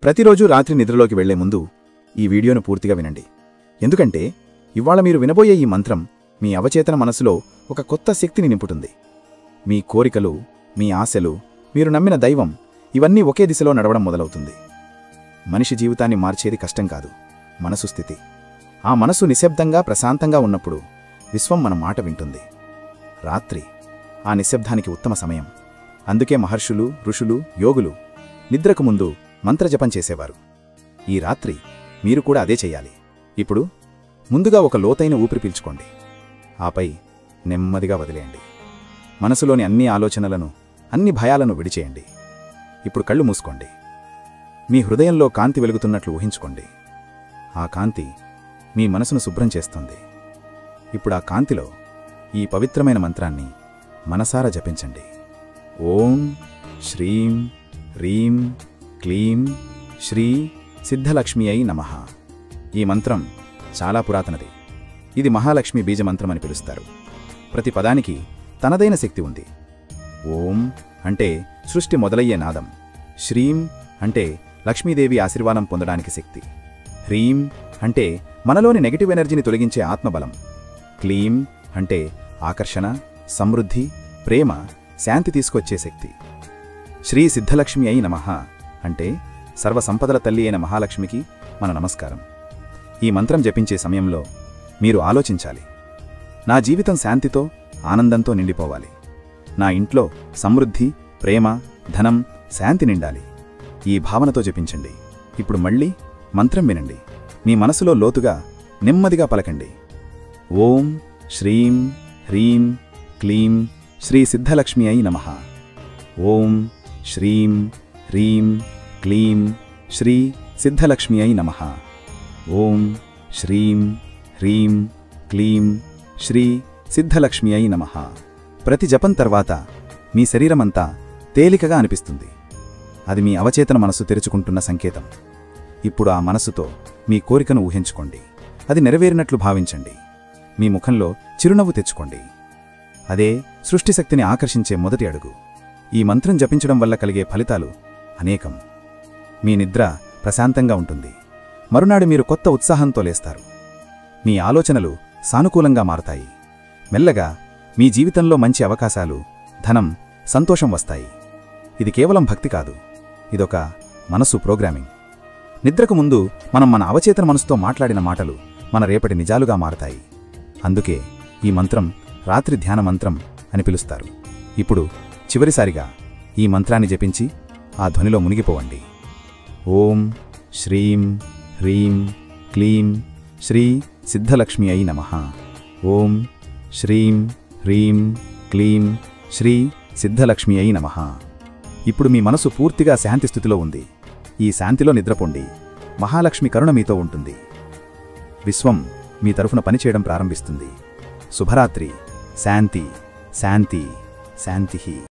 ప్రతిరోజు రాత్రి నిద్రలోకి వెళ్లే ముందు ఈ వీడియోను పూర్తిగా వినండి. ఎందుకంటే ఇవాళ మీరు వినబోయే ఈ మంత్రం మీ అవచేతన మనసులో ఒక కొత్త శక్తిని నింపుతుంది. మీ కోరికలు, మీ ఆశలు, మీరు నమ్మిన దైవం ఇవన్నీ ఒకే దిశలో నడవడం మొదలవుతుంది. మనిషి జీవితాన్ని మార్చేది కష్టం కాదు, మనసు స్థితి. ఆ మనసు నిశ్శబ్దంగా ప్రశాంతంగా ఉన్నప్పుడు విశ్వం మన మాట వింటుంది. రాత్రి ఆ నిశ్శబ్దానికి ఉత్తమ సమయం. అందుకే మహర్షులు, ఋషులు, యోగులు నిద్రకు ముందు మంత్రజపం చేసేవారు. ఈ రాత్రి మీరు కూడా అదే చెయ్యాలి. ఇప్పుడు ముందుగా ఒక లోతైన ఊపిరి పీల్చుకోండి. ఆపై నెమ్మదిగా వదిలేయండి. మనసులోని అన్ని ఆలోచనలను, అన్ని భయాలను విడిచేయండి. ఇప్పుడు కళ్ళు మూసుకోండి. మీ హృదయంలో కాంతి వెలుగుతున్నట్లు ఊహించుకోండి. ఆ కాంతి మీ మనసును శుభ్రం చేస్తుంది. ఇప్పుడు ఆ కాంతిలో ఈ పవిత్రమైన మంత్రాన్ని మనసారా జపించండి. ఓం శ్రీం హ్రీం క్లీం శ్రీ సిద్ధలక్ష్మియై నమః. ఈ మంత్రం చాలా పురాతనది. ఇది మహాలక్ష్మి బీజమంత్రం అని పిలుస్తారు. ప్రతి పదానికి తనదైన శక్తి ఉంది. ఓం అంటే సృష్టి మొదలయ్యే నాదం. శ్రీం అంటే లక్ష్మీదేవి ఆశీర్వాదం పొందడానికి శక్తి. హ్రీం అంటే మనలోని నెగటివ్ ఎనర్జీని తొలగించే ఆత్మబలం. క్లీం అంటే ఆకర్షణ, సమృద్ధి, ప్రేమ, శాంతి తీసుకొచ్చే శక్తి. శ్రీ సిద్ధలక్ష్మి అయి నమః అంటే సర్వసంపదల తల్లి అయిన మహాలక్ష్మికి మన నమస్కారం. ఈ మంత్రం జపించే సమయంలో మీరు ఆలోచించాలి, నా జీవితం శాంతితో, ఆనందంతో నిండిపోవాలి. నా ఇంట్లో సమృద్ధి, ప్రేమ, ధనం, శాంతి నిండాలి. ఈ భావనతో జపించండి. ఇప్పుడు మళ్ళీ మంత్రం వినండి. మీ మనసులో లోతుగా, నెమ్మదిగా పలకండి. ఓం శ్రీం హ్రీం క్లీం శ్రీ సిద్ధలక్ష్మి అయి నమః. ఓం శ్రీం హ్రీం క్లీం శ్రీ సిద్ధలక్ష్మి అయి నమః. ఓం శ్రీం హ్రీం క్లీం శ్రీ సిద్ధలక్ష్మి అయి నమః. ప్రతి జపం తర్వాత మీ శరీరమంతా తేలికగా అనిపిస్తుంది. అది మీ అవచేతన మనసు తెరుచుకుంటున్న సంకేతం. ఇప్పుడు ఆ మనసుతో మీ కోరికను ఊహించుకోండి. అది నెరవేరినట్లు భావించండి. మీ ముఖంలో చిరునవ్వు తెచ్చుకోండి. అదే సృష్టిశక్తిని ఆకర్షించే మొదటి అడుగు. ఈ మంత్రం జపించడం వల్ల కలిగే ఫలితాలు అనేకం. మీ నిద్ర ప్రశాంతంగా ఉంటుంది. మరునాడు మీరు కొత్త ఉత్సాహంతో లేస్తారు. మీ ఆలోచనలు సానుకూలంగా మారతాయి. మెల్లగా మీ జీవితంలో మంచి అవకాశాలు, ధనం, సంతోషం వస్తాయి. ఇది కేవలం భక్తి కాదు, ఇదొక మనసు ప్రోగ్రామింగ్. నిద్రకు ముందు మనం మన అవచేతన మనసుతో మాట్లాడిన మాటలు మన రేపటి నిజాలుగా మారతాయి. అందుకే ఈ మంత్రం రాత్రి ధ్యాన మంత్రం అని పిలుస్తారు. ఇప్పుడు చివరిసారిగా ఈ మంత్రాన్ని జపించి ఆ ధ్వనిలో మునిగిపోవండి. ఓం శ్రీం హ్రీం క్లీం శ్రీ సిద్ధలక్ష్మి అయి నమః. ఓం శ్రీం హ్రీం క్లీం శ్రీ సిద్ధలక్ష్మి అయి నమః. ఇప్పుడు మీ మనసు పూర్తిగా శాంతి స్థితిలో ఉంది. ఈ శాంతిలో నిద్రపోండి. మహాలక్ష్మి కరుణ మీతో ఉంటుంది. విశ్వం మీ తరఫున పనిచేయడం ప్రారంభిస్తుంది. శుభరాత్రి. శాంతి శాంతి శాంతి.